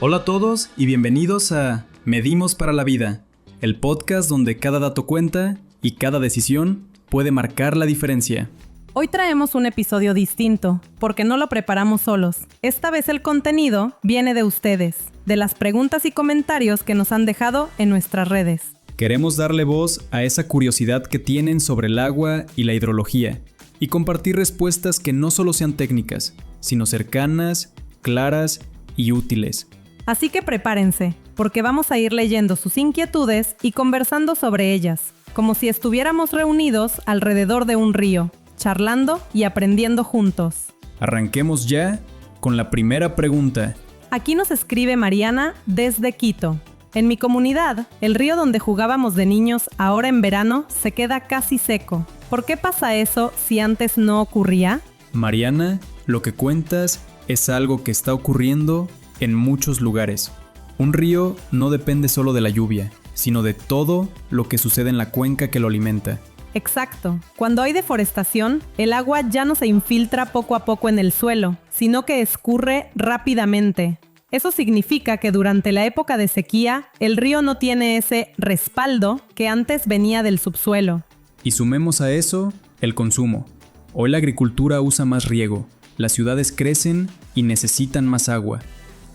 Hola a todos y bienvenidos a Medimos para la Vida, el podcast donde cada dato cuenta y cada decisión puede marcar la diferencia. Hoy traemos un episodio distinto, porque no lo preparamos solos. Esta vez el contenido viene de ustedes, de las preguntas y comentarios que nos han dejado en nuestras redes. Queremos darle voz a esa curiosidad que tienen sobre el agua y la hidrología, y compartir respuestas que no solo sean técnicas, sino cercanas, claras y útiles. Así que prepárense, porque vamos a ir leyendo sus inquietudes y conversando sobre ellas, como si estuviéramos reunidos alrededor de un río, charlando y aprendiendo juntos. Arranquemos ya con la primera pregunta. Aquí nos escribe Mariana desde Quito. En mi comunidad, el río donde jugábamos de niños ahora en verano se queda casi seco. ¿Por qué pasa eso si antes no ocurría? Mariana, lo que cuentas es algo que está ocurriendo en muchos lugares. Un río no depende solo de la lluvia, sino de todo lo que sucede en la cuenca que lo alimenta. Exacto. Cuando hay deforestación, el agua ya no se infiltra poco a poco en el suelo, sino que escurre rápidamente. Eso significa que durante la época de sequía, el río no tiene ese respaldo que antes venía del subsuelo. Y sumemos a eso el consumo. Hoy la agricultura usa más riego, las ciudades crecen y necesitan más agua.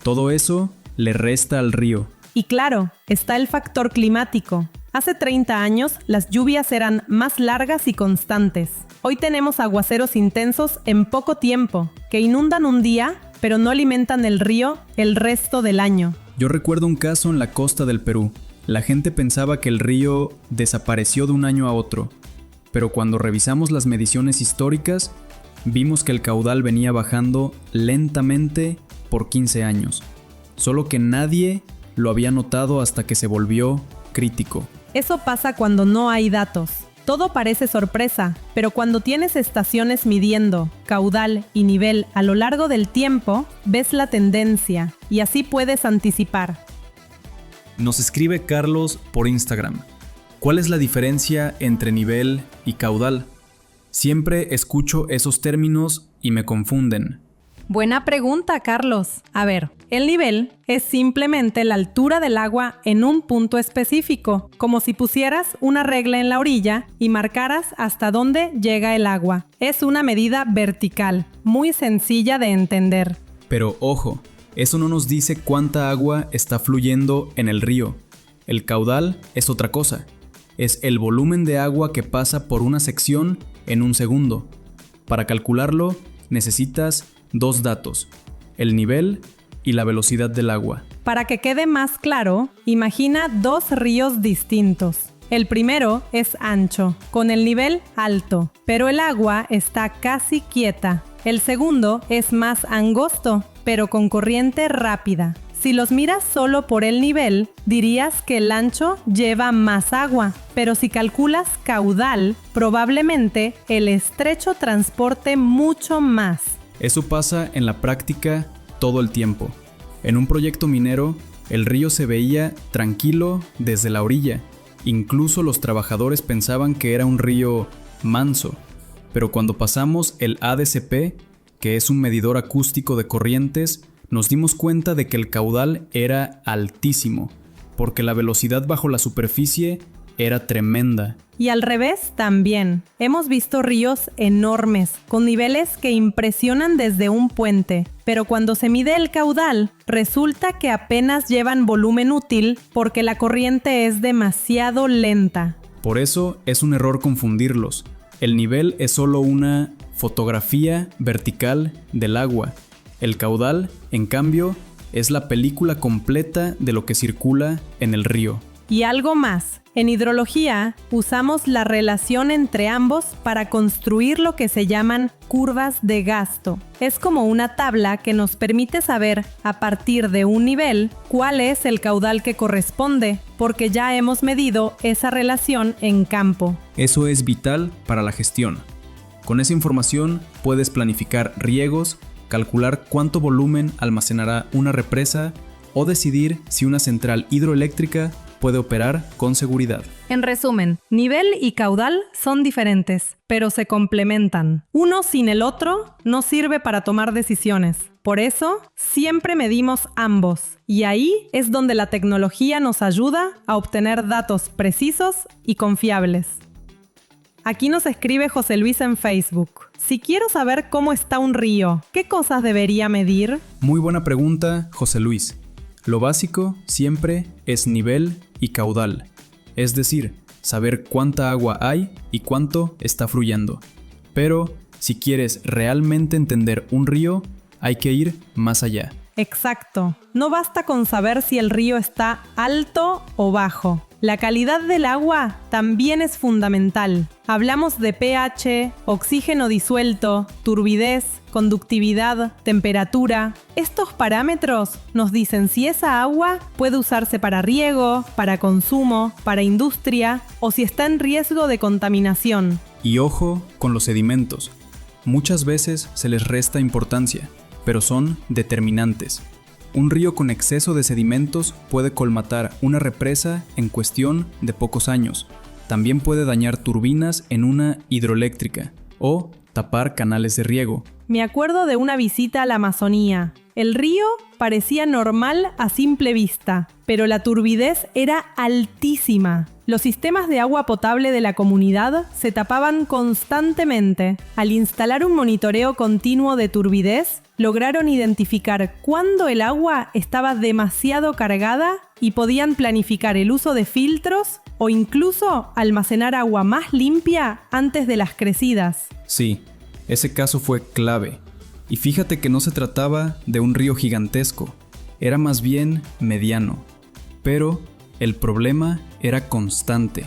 Todo eso le resta al río. Y claro, está el factor climático. Hace 30 años, las lluvias eran más largas y constantes. Hoy tenemos aguaceros intensos en poco tiempo, que inundan un día, pero no alimentan el río el resto del año. Yo recuerdo un caso en la costa del Perú. La gente pensaba que el río desapareció de un año a otro, pero cuando revisamos las mediciones históricas, vimos que el caudal venía bajando lentamente por 15 años. Solo que nadie lo había notado hasta que se volvió crítico. Eso pasa cuando no hay datos. Todo parece sorpresa, pero cuando tienes estaciones midiendo caudal y nivel a lo largo del tiempo, ves la tendencia y así puedes anticipar. Nos escribe Carlos por Instagram. ¿Cuál es la diferencia entre nivel y caudal? Siempre escucho esos términos y me confunden. Buena pregunta, Carlos. A ver, el nivel es simplemente la altura del agua en un punto específico, como si pusieras una regla en la orilla y marcaras hasta dónde llega el agua. Es una medida vertical, muy sencilla de entender. Pero ojo, eso no nos dice cuánta agua está fluyendo en el río. El caudal es otra cosa. Es el volumen de agua que pasa por una sección en un segundo. Para calcularlo, necesitas dos datos, el nivel y la velocidad del agua. Para que quede más claro, imagina dos ríos distintos. El primero es ancho, con el nivel alto, pero el agua está casi quieta. El segundo es más angosto, pero con corriente rápida. Si los miras solo por el nivel, dirías que el ancho lleva más agua, pero si calculas caudal, probablemente el estrecho transporte mucho más. Eso pasa en la práctica todo el tiempo. En un proyecto minero, el río se veía tranquilo desde la orilla. Incluso los trabajadores pensaban que era un río manso. Pero cuando pasamos el ADCP, que es un medidor acústico de corrientes, nos dimos cuenta de que el caudal era altísimo, porque la velocidad bajo la superficie era tremenda. Y al revés también. Hemos visto ríos enormes, con niveles que impresionan desde un puente, pero cuando se mide el caudal, resulta que apenas llevan volumen útil porque la corriente es demasiado lenta. Por eso es un error confundirlos. El nivel es solo una fotografía vertical del agua. El caudal, en cambio, es la película completa de lo que circula en el río. Y algo más. En hidrología, usamos la relación entre ambos para construir lo que se llaman curvas de gasto. Es como una tabla que nos permite saber, a partir de un nivel, cuál es el caudal que corresponde, porque ya hemos medido esa relación en campo. Eso es vital para la gestión. Con esa información puedes planificar riegos, calcular cuánto volumen almacenará una represa o decidir si una central hidroeléctrica puede operar con seguridad. En resumen, nivel y caudal son diferentes, pero se complementan. Uno sin el otro no sirve para tomar decisiones. Por eso, siempre medimos ambos. Y ahí es donde la tecnología nos ayuda a obtener datos precisos y confiables. Aquí nos escribe José Luis en Facebook. Si quiero saber cómo está un río, ¿qué cosas debería medir? Muy buena pregunta, José Luis. Lo básico siempre es nivel y caudal. Es decir, saber cuánta agua hay y cuánto está fluyendo. Pero si quieres realmente entender un río, hay que ir más allá. Exacto. No basta con saber si el río está alto o bajo. La calidad del agua también es fundamental. Hablamos de pH, oxígeno disuelto, turbidez, conductividad, temperatura. Estos parámetros nos dicen si esa agua puede usarse para riego, para consumo, para industria o si está en riesgo de contaminación. Y ojo con los sedimentos. Muchas veces se les resta importancia, pero son determinantes. Un río con exceso de sedimentos puede colmatar una represa en cuestión de pocos años. También puede dañar turbinas en una hidroeléctrica o tapar canales de riego. Me acuerdo de una visita a la Amazonía. El río parecía normal a simple vista, pero la turbidez era altísima. Los sistemas de agua potable de la comunidad se tapaban constantemente. Al instalar un monitoreo continuo de turbidez, lograron identificar cuándo el agua estaba demasiado cargada y podían planificar el uso de filtros o incluso almacenar agua más limpia antes de las crecidas. Sí, ese caso fue clave. Y fíjate que no se trataba de un río gigantesco, era más bien mediano. Pero el problema era constante.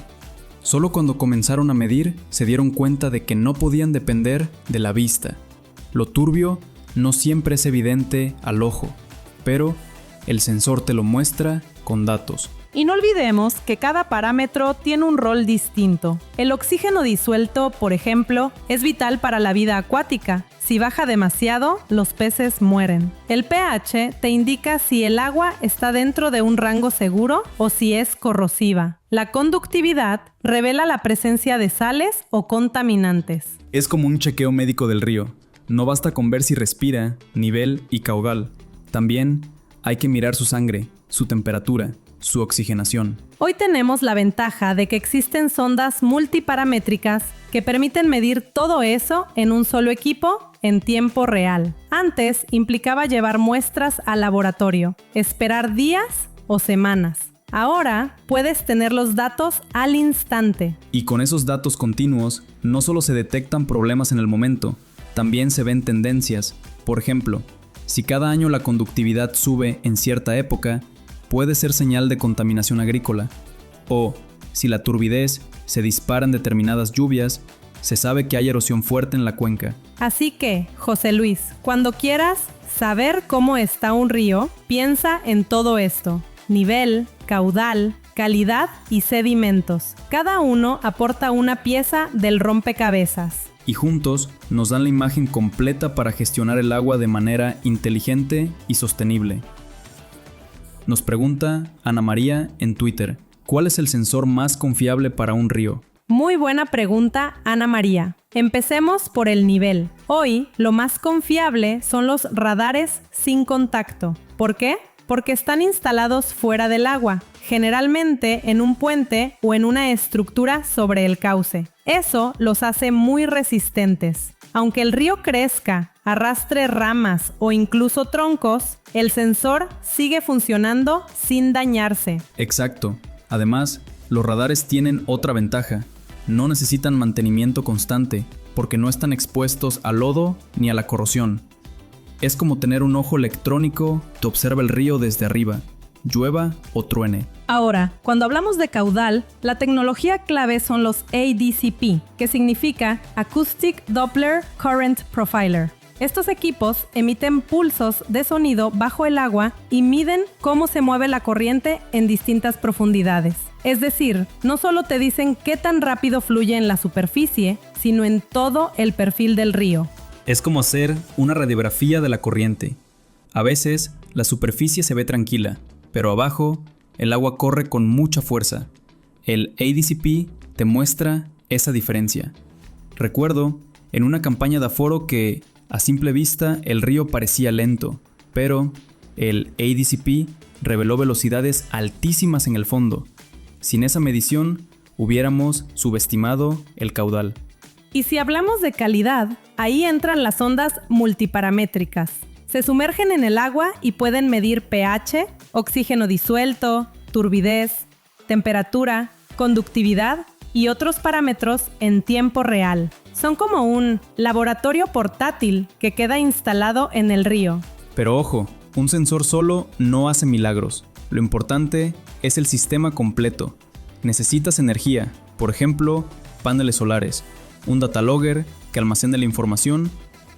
Solo cuando comenzaron a medir se dieron cuenta de que no podían depender de la vista. Lo turbio no siempre es evidente al ojo, pero el sensor te lo muestra con datos. Y no olvidemos que cada parámetro tiene un rol distinto. El oxígeno disuelto, por ejemplo, es vital para la vida acuática. Si baja demasiado, los peces mueren. El pH te indica si el agua está dentro de un rango seguro o si es corrosiva. La conductividad revela la presencia de sales o contaminantes. Es como un chequeo médico del río. No basta con ver si respira, nivel y caudal. También hay que mirar su sangre, su temperatura, su oxigenación. Hoy tenemos la ventaja de que existen sondas multiparamétricas que permiten medir todo eso en un solo equipo en tiempo real. Antes implicaba llevar muestras al laboratorio, esperar días o semanas. Ahora puedes tener los datos al instante. Y con esos datos continuos, no solo se detectan problemas en el momento, también se ven tendencias. Por ejemplo, si cada año la conductividad sube en cierta época, puede ser señal de contaminación agrícola. O, si la turbidez se dispara en determinadas lluvias, se sabe que hay erosión fuerte en la cuenca. Así que, José Luis, cuando quieras saber cómo está un río, piensa en todo esto: nivel, caudal, calidad y sedimentos. Cada uno aporta una pieza del rompecabezas. Y juntos nos dan la imagen completa para gestionar el agua de manera inteligente y sostenible. Nos pregunta Ana María en Twitter: ¿cuál es el sensor más confiable para un río? Muy buena pregunta, Ana María. Empecemos por el nivel. Hoy, lo más confiable son los radares sin contacto. ¿Por qué? Porque están instalados fuera del agua, generalmente en un puente o en una estructura sobre el cauce. Eso los hace muy resistentes. Aunque el río crezca, arrastre ramas o incluso troncos, el sensor sigue funcionando sin dañarse. Exacto. Además, los radares tienen otra ventaja. No necesitan mantenimiento constante porque no están expuestos al lodo ni a la corrosión. Es como tener un ojo electrónico que observa el río desde arriba, llueva o truene. Ahora, cuando hablamos de caudal, la tecnología clave son los ADCP, que significa Acoustic Doppler Current Profiler. Estos equipos emiten pulsos de sonido bajo el agua y miden cómo se mueve la corriente en distintas profundidades. Es decir, no solo te dicen qué tan rápido fluye en la superficie, sino en todo el perfil del río. Es como hacer una radiografía de la corriente. A veces, la superficie se ve tranquila, pero abajo, el agua corre con mucha fuerza. El ADCP te muestra esa diferencia. Recuerdo, en una campaña de aforo, que A simple vista, el río parecía lento, pero el ADCP reveló velocidades altísimas en el fondo. Sin esa medición, hubiéramos subestimado el caudal. Y si hablamos de calidad, ahí entran las ondas multiparamétricas. Se sumergen en el agua y pueden medir pH, oxígeno disuelto, turbidez, temperatura, conductividad y otros parámetros en tiempo real. Son como un laboratorio portátil que queda instalado en el río. Pero ojo, un sensor solo no hace milagros. Lo importante es el sistema completo. Necesitas energía, por ejemplo, paneles solares, un data logger que almacene la información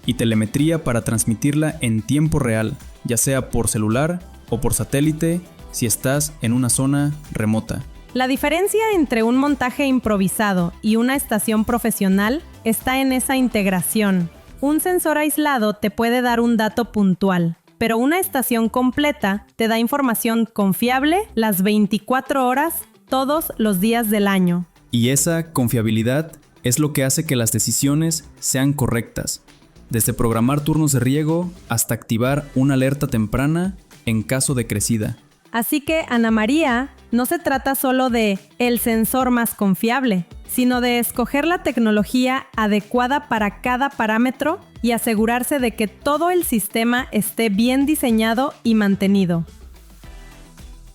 y telemetría para transmitirla en tiempo real, ya sea por celular o por satélite si estás en una zona remota. La diferencia entre un montaje improvisado y una estación profesional está en esa integración. Un sensor aislado te puede dar un dato puntual, pero una estación completa te da información confiable las 24 horas, todos los días del año. Y esa confiabilidad es lo que hace que las decisiones sean correctas, desde programar turnos de riego hasta activar una alerta temprana en caso de crecida. Así que, Ana María, no se trata solo de el sensor más confiable, sino de escoger la tecnología adecuada para cada parámetro y asegurarse de que todo el sistema esté bien diseñado y mantenido.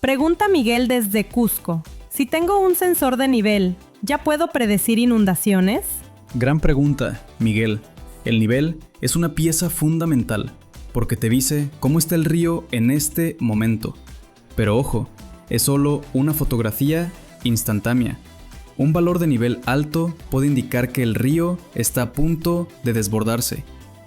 Pregunta Miguel desde Cusco: si tengo un sensor de nivel, ¿ya puedo predecir inundaciones? Gran pregunta, Miguel. El nivel es una pieza fundamental, porque te dice cómo está el río en este momento. Pero ojo, es solo una fotografía instantánea. Un valor de nivel alto puede indicar que el río está a punto de desbordarse,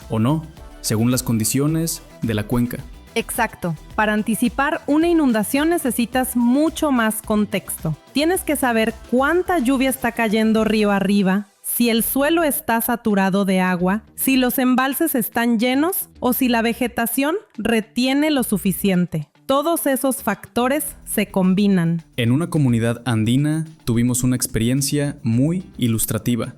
o no, según las condiciones de la cuenca. Exacto. Para anticipar una inundación necesitas mucho más contexto. Tienes que saber cuánta lluvia está cayendo río arriba, si el suelo está saturado de agua, si los embalses están llenos o si la vegetación retiene lo suficiente. Todos esos factores se combinan. En una comunidad andina tuvimos una experiencia muy ilustrativa.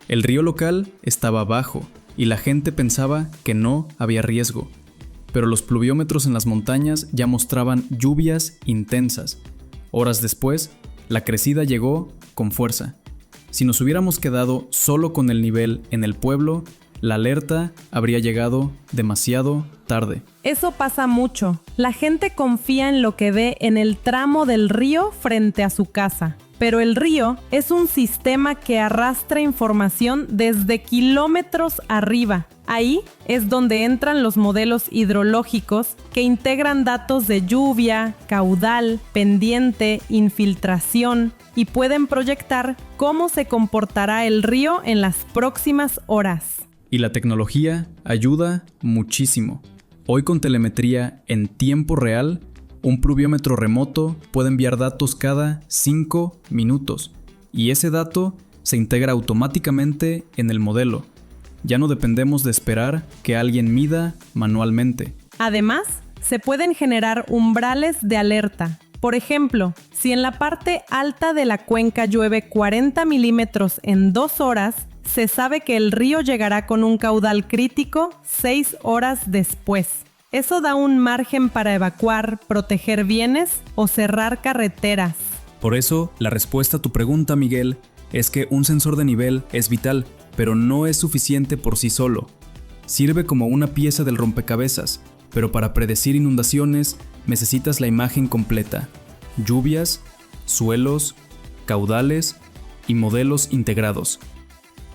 El río local estaba bajo y la gente pensaba que no había riesgo. Pero los pluviómetros en las montañas ya mostraban lluvias intensas. Horas después, la crecida llegó con fuerza. Si nos hubiéramos quedado solo con el nivel en el pueblo, la alerta habría llegado demasiado tarde. Eso pasa mucho. La gente confía en lo que ve en el tramo del río frente a su casa. Pero el río es un sistema que arrastra información desde kilómetros arriba. Ahí es donde entran los modelos hidrológicos que integran datos de lluvia, caudal, pendiente, infiltración y pueden proyectar cómo se comportará el río en las próximas horas. Y la tecnología ayuda muchísimo. Hoy con telemetría en tiempo real, un pluviómetro remoto puede enviar datos cada 5 minutos y ese dato se integra automáticamente en el modelo. Ya no dependemos de esperar que alguien mida manualmente. Además, se pueden generar umbrales de alerta. Por ejemplo, si en la parte alta de la cuenca llueve 40 milímetros en 2 horas, se sabe que el río llegará con un caudal crítico 6 horas después. Eso da un margen para evacuar, proteger bienes o cerrar carreteras. Por eso, la respuesta a tu pregunta, Miguel, es que un sensor de nivel es vital, pero no es suficiente por sí solo. Sirve como una pieza del rompecabezas, pero para predecir inundaciones necesitas la imagen completa: lluvias, suelos, caudales y modelos integrados.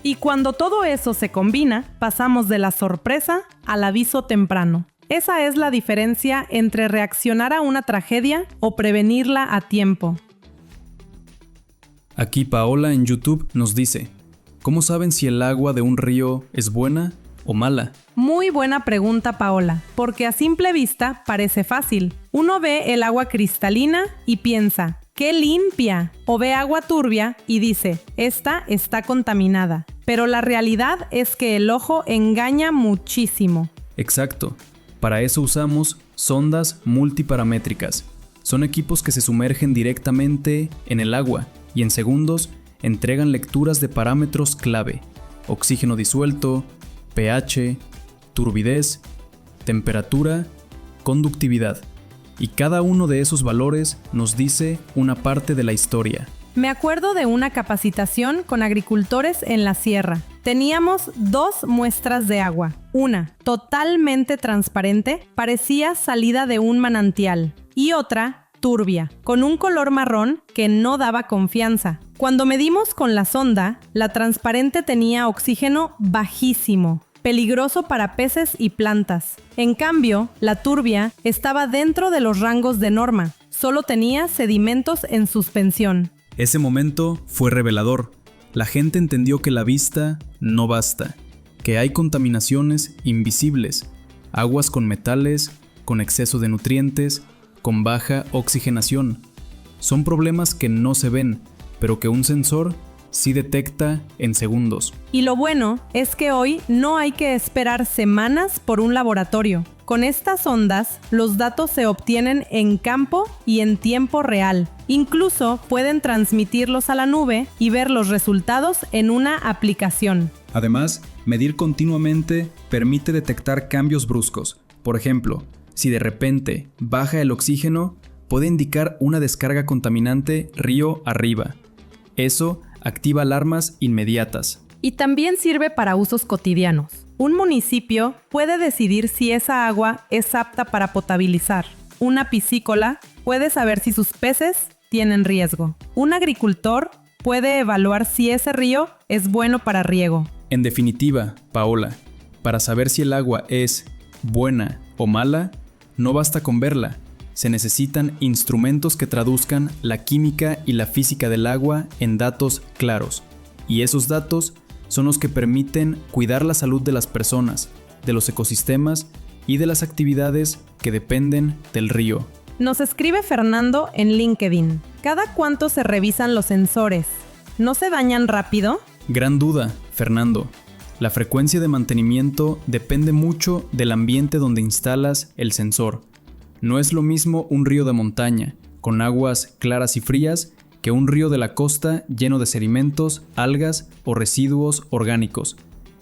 Y cuando todo eso se combina, pasamos de la sorpresa al aviso temprano. Esa es la diferencia entre reaccionar a una tragedia o prevenirla a tiempo. Aquí Paola en YouTube nos dice: ¿cómo saben si el agua de un río es buena o mala? Muy buena pregunta, Paola, porque a simple vista parece fácil. Uno ve el agua cristalina y piensa: ¡qué limpia! O ve agua turbia y dice: esta está contaminada. Pero la realidad es que el ojo engaña muchísimo. Exacto. Para eso usamos sondas multiparamétricas. Son equipos que se sumergen directamente en el agua y en segundos entregan lecturas de parámetros clave: oxígeno disuelto, pH, turbidez, temperatura, conductividad. Y cada uno de esos valores nos dice una parte de la historia. Me acuerdo de una capacitación con agricultores en la sierra. Teníamos 2 muestras de agua. Una, totalmente transparente, parecía salida de un manantial. Y otra, turbia, con un color marrón que no daba confianza. Cuando medimos con la sonda, la transparente tenía oxígeno bajísimo, peligroso para peces y plantas. En cambio, la turbia estaba dentro de los rangos de norma. Solo tenía sedimentos en suspensión. Ese momento fue revelador. La gente entendió que la vista no basta, que hay contaminaciones invisibles, aguas con metales, con exceso de nutrientes, con baja oxigenación. Son problemas que no se ven, pero que un sensor sí detecta en segundos. Y lo bueno es que hoy no hay que esperar semanas por un laboratorio. Con estas ondas, los datos se obtienen en campo y en tiempo real. Incluso pueden transmitirlos a la nube y ver los resultados en una aplicación. Además, medir continuamente permite detectar cambios bruscos. Por ejemplo, si de repente baja el oxígeno, puede indicar una descarga contaminante río arriba. Eso activa alarmas inmediatas. Y también sirve para usos cotidianos. Un municipio puede decidir si esa agua es apta para potabilizar. Una piscícola puede saber si sus peces tienen riesgo. Un agricultor puede evaluar si ese río es bueno para riego. En definitiva, Paola, para saber si el agua es buena o mala, no basta con verla. Se necesitan instrumentos que traduzcan la química y la física del agua en datos claros. Y esos datos son los que permiten cuidar la salud de las personas, de los ecosistemas y de las actividades que dependen del río. Nos escribe Fernando en LinkedIn. ¿Cada cuánto se revisan los sensores? ¿No se dañan rápido? Gran duda, Fernando. La frecuencia de mantenimiento depende mucho del ambiente donde instalas el sensor. No es lo mismo un río de montaña, con aguas claras y frías, que un río de la costa lleno de sedimentos, algas o residuos orgánicos.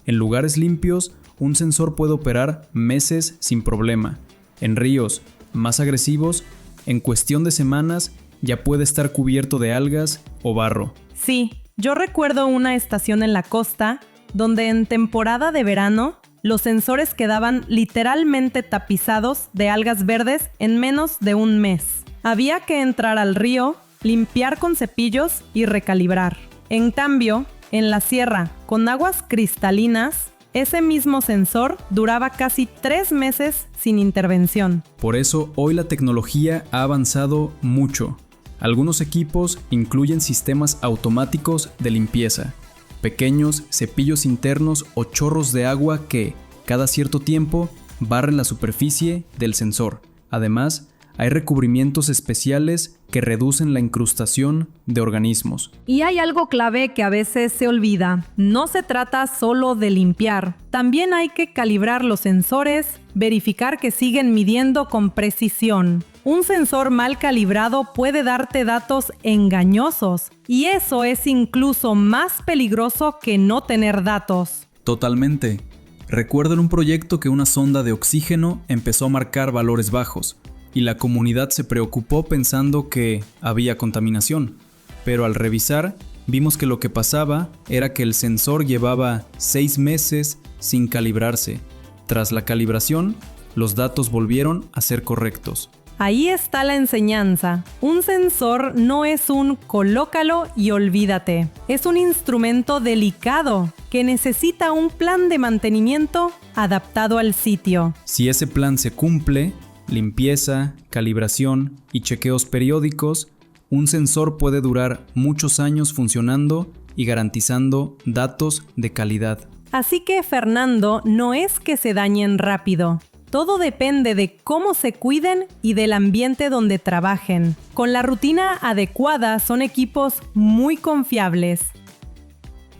En lugares limpios, un sensor puede operar meses sin problema. En ríos más agresivos, en cuestión de semanas, ya puede estar cubierto de algas o barro. Sí, yo recuerdo una estación en la costa donde en temporada de verano los sensores quedaban literalmente tapizados de algas verdes en menos de un mes. Había que entrar al río, limpiar con cepillos y recalibrar. En cambio, en la sierra, con aguas cristalinas, ese mismo sensor duraba casi 3 meses sin intervención. Por eso, hoy la tecnología ha avanzado mucho. Algunos equipos incluyen sistemas automáticos de limpieza, pequeños cepillos internos o chorros de agua que, cada cierto tiempo, barren la superficie del sensor. Además, hay recubrimientos especiales que reducen la incrustación de organismos. Y hay algo clave que a veces se olvida. No se trata solo de limpiar. También hay que calibrar los sensores, verificar que siguen midiendo con precisión. Un sensor mal calibrado puede darte datos engañosos, y eso es incluso más peligroso que no tener datos. Totalmente. Recuerdo en un proyecto que una sonda de oxígeno empezó a marcar valores bajos, y la comunidad se preocupó pensando que había contaminación. Pero al revisar, vimos que lo que pasaba era que el sensor llevaba 6 meses sin calibrarse. Tras la calibración, los datos volvieron a ser correctos. Ahí está la enseñanza. Un sensor no es un colócalo y olvídate. Es un instrumento delicado que necesita un plan de mantenimiento adaptado al sitio. Si ese plan se cumple, limpieza, calibración y chequeos periódicos, un sensor puede durar muchos años funcionando y garantizando datos de calidad. Así que, Fernando, no es que se dañen rápido. Todo depende de cómo se cuiden y del ambiente donde trabajen. Con la rutina adecuada son equipos muy confiables.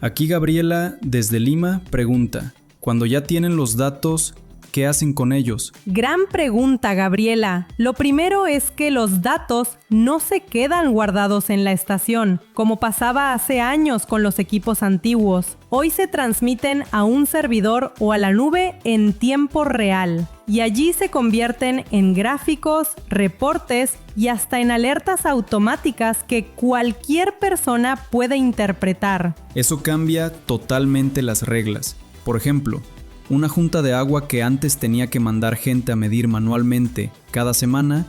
Aquí Gabriela, desde Lima, pregunta: cuando ya tienen los datos, ¿qué hacen con ellos? Gran pregunta, Gabriela. Lo primero es que los datos no se quedan guardados en la estación, como pasaba hace años con los equipos antiguos. Hoy se transmiten a un servidor o a la nube en tiempo real, y allí se convierten en gráficos, reportes y hasta en alertas automáticas que cualquier persona puede interpretar. Eso cambia totalmente las reglas. Por ejemplo, una junta de agua que antes tenía que mandar gente a medir manualmente cada semana,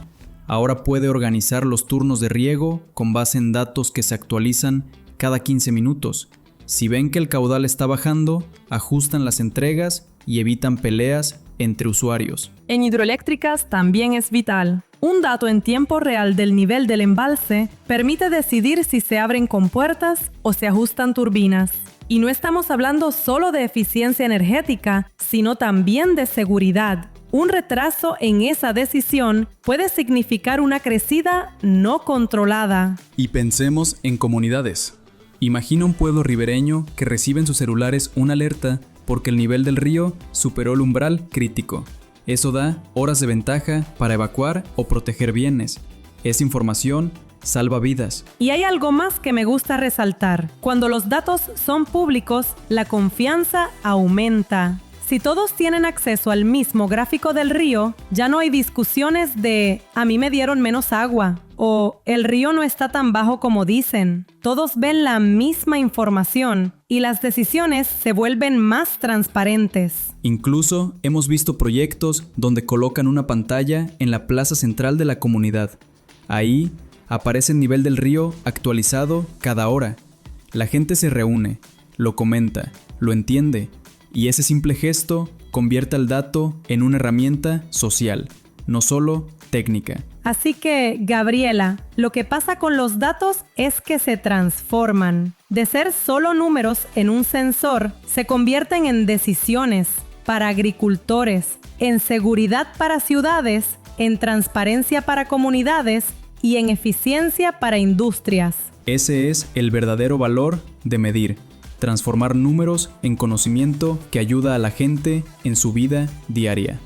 ahora puede organizar los turnos de riego con base en datos que se actualizan cada 15 minutos. Si ven que el caudal está bajando, ajustan las entregas y evitan peleas entre usuarios. En hidroeléctricas también es vital. Un dato en tiempo real del nivel del embalse permite decidir si se abren compuertas o se ajustan turbinas. Y no estamos hablando solo de eficiencia energética, sino también de seguridad. Un retraso en esa decisión puede significar una crecida no controlada. Y pensemos en comunidades. Imagina un pueblo ribereño que recibe en sus celulares una alerta porque el nivel del río superó el umbral crítico. Eso da horas de ventaja para evacuar o proteger bienes. Esa información salva vidas. Y hay algo más que me gusta resaltar. Cuando los datos son públicos, la confianza aumenta. Si todos tienen acceso al mismo gráfico del río, ya no hay discusiones de «a mí me dieron menos agua» o «el río no está tan bajo como dicen». Todos ven la misma información y las decisiones se vuelven más transparentes. Incluso hemos visto proyectos donde colocan una pantalla en la plaza central de la comunidad. Ahí aparece el nivel del río actualizado cada hora. La gente se reúne, lo comenta, lo entiende, y ese simple gesto convierte al dato en una herramienta social, no solo técnica. Así que, Gabriela, lo que pasa con los datos es que se transforman. De ser solo números en un sensor, se convierten en decisiones para agricultores, en seguridad para ciudades, en transparencia para comunidades y en eficiencia para industrias. Ese es el verdadero valor de medir. Transformar números en conocimiento que ayuda a la gente en su vida diaria.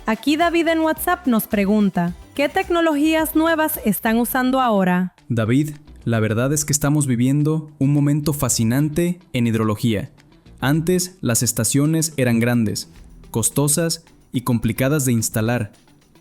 Aquí David en WhatsApp nos pregunta, ¿qué tecnologías nuevas están usando ahora? David, la verdad es que estamos viviendo un momento fascinante en hidrología. Antes, las estaciones eran grandes, costosas y complicadas de instalar.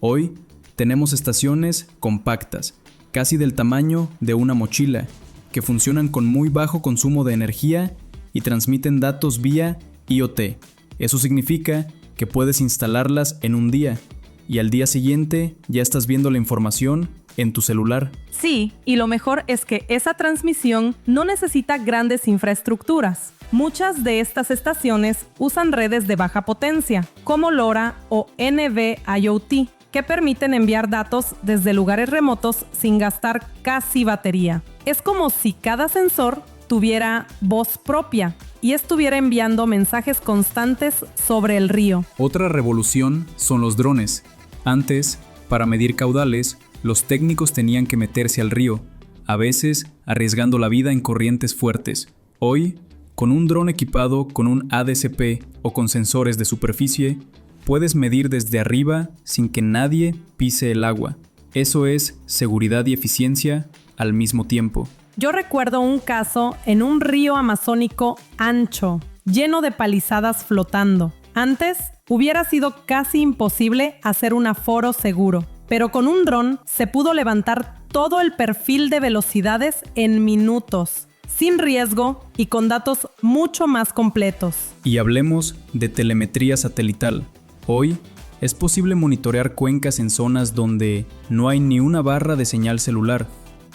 Hoy, tenemos estaciones compactas, casi del tamaño de una mochila, que funcionan con muy bajo consumo de energía y transmiten datos vía IoT. Eso significa que puedes instalarlas en un día y al día siguiente ya estás viendo la información en tu celular. Sí, y lo mejor es que esa transmisión no necesita grandes infraestructuras. Muchas de estas estaciones usan redes de baja potencia, como LoRa o NB-IoT, que permiten enviar datos desde lugares remotos sin gastar casi batería. Es como si cada sensor tuviera voz propia y estuviera enviando mensajes constantes sobre el río. Otra revolución son los drones. Antes, para medir caudales, los técnicos tenían que meterse al río, a veces arriesgando la vida en corrientes fuertes. Hoy, con un dron equipado con un ADCP o con sensores de superficie, puedes medir desde arriba sin que nadie pise el agua. Eso es seguridad y eficiencia al mismo tiempo. Yo recuerdo un caso en un río amazónico ancho, lleno de palizadas flotando. Antes, hubiera sido casi imposible hacer un aforo seguro, pero con un dron se pudo levantar todo el perfil de velocidades en minutos, sin riesgo y con datos mucho más completos. Y hablemos de telemetría satelital. Hoy, es posible monitorear cuencas en zonas donde no hay ni una barra de señal celular.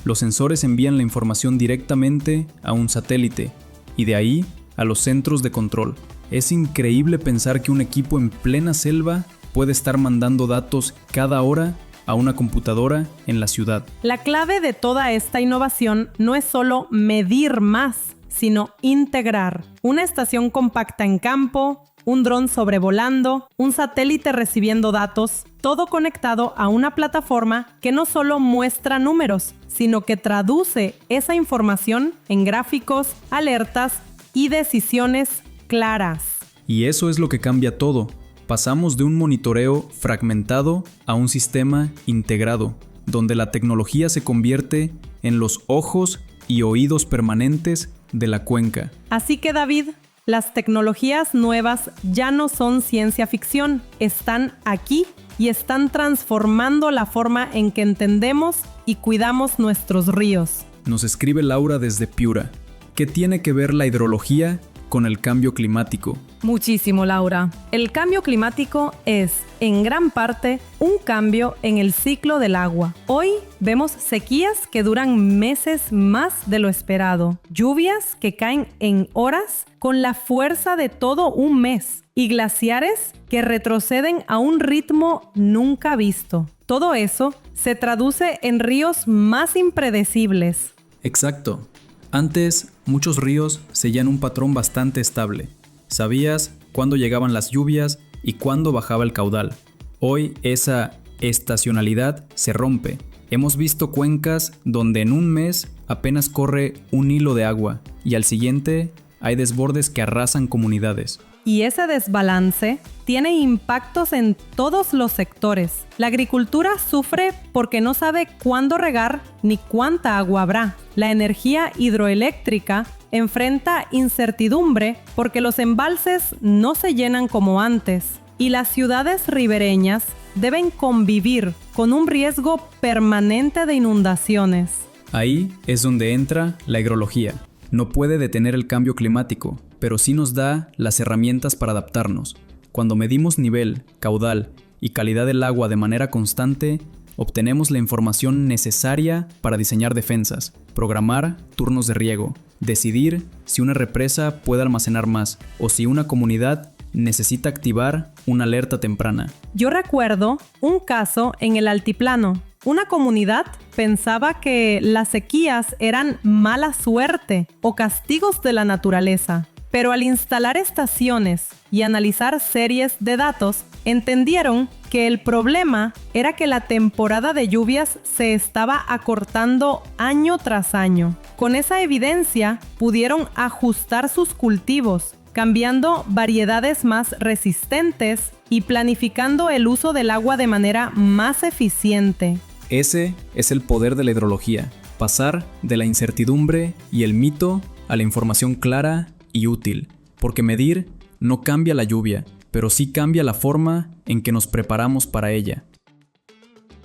Los sensores envían la información directamente a un satélite y de ahí a los centros de control. Es increíble pensar que un equipo en plena selva puede estar mandando datos cada hora a una computadora en la ciudad. La clave de toda esta innovación no es solo medir más, sino integrar. Una estación compacta en campo, un dron sobrevolando, un satélite recibiendo datos, todo conectado a una plataforma que no solo muestra números, sino que traduce esa información en gráficos, alertas y decisiones claras. Y eso es lo que cambia todo. Pasamos de un monitoreo fragmentado a un sistema integrado, donde la tecnología se convierte en los ojos y oídos permanentes de la cuenca. Así que David, las tecnologías nuevas ya no son ciencia ficción, están aquí y están transformando la forma en que entendemos y cuidamos nuestros ríos. Nos escribe Laura desde Piura. ¿Qué tiene que ver la hidrología con el cambio climático? Muchísimo, Laura. El cambio climático es, en gran parte, un cambio en el ciclo del agua. Hoy vemos sequías que duran meses más de lo esperado, lluvias que caen en horas con la fuerza de todo un mes y glaciares que retroceden a un ritmo nunca visto. Todo eso se traduce en ríos más impredecibles. Exacto. Antes, muchos ríos seguían un patrón bastante estable. Sabías cuándo llegaban las lluvias y cuándo bajaba el caudal. Hoy esa estacionalidad se rompe. Hemos visto cuencas donde en un mes apenas corre un hilo de agua y al siguiente hay desbordes que arrasan comunidades. Y ese desbalance tiene impactos en todos los sectores. La agricultura sufre porque no sabe cuándo regar ni cuánta agua habrá. La energía hidroeléctrica enfrenta incertidumbre porque los embalses no se llenan como antes. Y las ciudades ribereñas deben convivir con un riesgo permanente de inundaciones. Ahí es donde entra la hidrología. No puede detener el cambio climático, pero sí nos da las herramientas para adaptarnos. Cuando medimos nivel, caudal y calidad del agua de manera constante, obtenemos la información necesaria para diseñar defensas, programar turnos de riego, decidir si una represa puede almacenar más o si una comunidad necesita activar una alerta temprana. Yo recuerdo un caso en el altiplano. Una comunidad pensaba que las sequías eran mala suerte o castigos de la naturaleza, pero al instalar estaciones y analizar series de datos, entendieron que el problema era que la temporada de lluvias se estaba acortando año tras año. Con esa evidencia, pudieron ajustar sus cultivos, cambiando variedades más resistentes y planificando el uso del agua de manera más eficiente. Ese es el poder de la hidrología, pasar de la incertidumbre y el mito a la información clara y útil, porque medir no cambia la lluvia, pero sí cambia la forma en que nos preparamos para ella.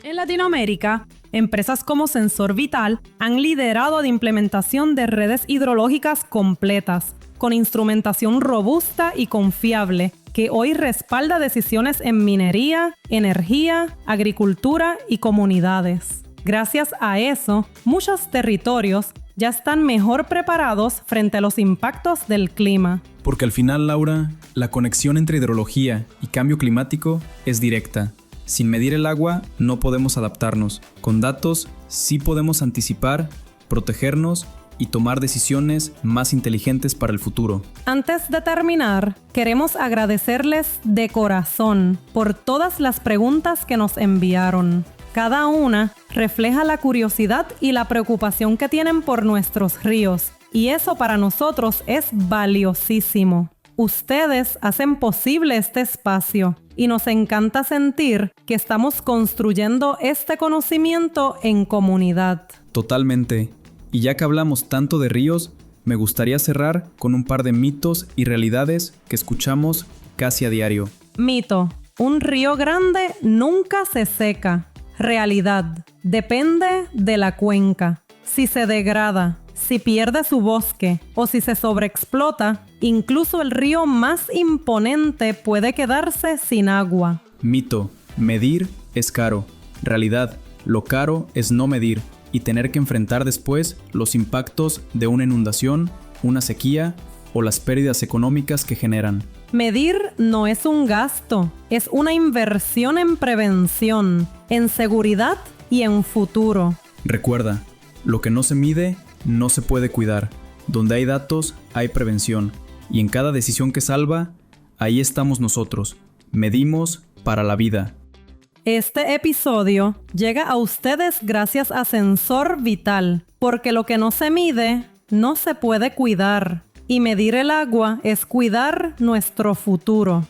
En Latinoamérica, empresas como Sensor Vital han liderado la implementación de redes hidrológicas completas, con instrumentación robusta y confiable, que hoy respalda decisiones en minería, energía, agricultura y comunidades. Gracias a eso, muchos territorios ya están mejor preparados frente a los impactos del clima. Porque al final, Laura, la conexión entre hidrología y cambio climático es directa. Sin medir el agua no podemos adaptarnos. Con datos sí podemos anticipar, protegernos y tomar decisiones más inteligentes para el futuro. Antes de terminar, queremos agradecerles de corazón por todas las preguntas que nos enviaron. Cada una refleja la curiosidad y la preocupación que tienen por nuestros ríos, y eso para nosotros es valiosísimo. Ustedes hacen posible este espacio y nos encanta sentir que estamos construyendo este conocimiento en comunidad. Totalmente. Y ya que hablamos tanto de ríos, me gustaría cerrar con un par de mitos y realidades que escuchamos casi a diario. Mito: un río grande nunca se seca. Realidad: depende de la cuenca. Si se degrada, si pierde su bosque o si se sobreexplota, incluso el río más imponente puede quedarse sin agua. Mito: medir es caro. Realidad: lo caro es no medir y tener que enfrentar después los impactos de una inundación, una sequía o las pérdidas económicas que generan. Medir no es un gasto, es una inversión en prevención, en seguridad y en futuro. Recuerda, lo que no se mide no se puede cuidar. Donde hay datos, hay prevención. Y en cada decisión que salva, ahí estamos nosotros. Medimos para la vida. Este episodio llega a ustedes gracias a Sensor Vital, porque lo que no se mide no se puede cuidar. Y medir el agua es cuidar nuestro futuro.